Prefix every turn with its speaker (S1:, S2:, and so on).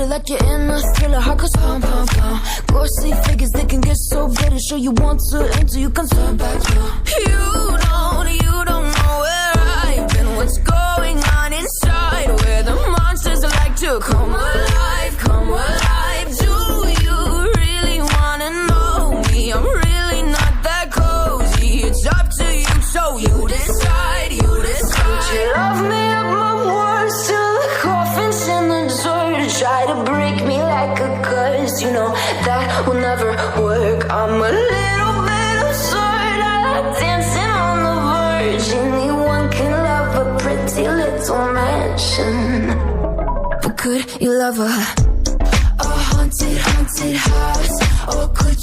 S1: let you in a thriller, heart goes pum pum pum. Ghostly figures, they can get so bitter. Sure you want to enter, you can turn back now. You don't know where I've been. What's going on inside? Where the monsters like to come alive, come alive. Do you really wanna know me? I'm really not that cozy. It's up to you, so you decide, you decide. Would you love me up my words till the coffin's in the dirt? Try to break me like a curse, you know that will never work. I'm a little bit absurd, I like dancing on the verge. Anyone can love a pretty little mansion, but could you love a haunted, haunted house? Or could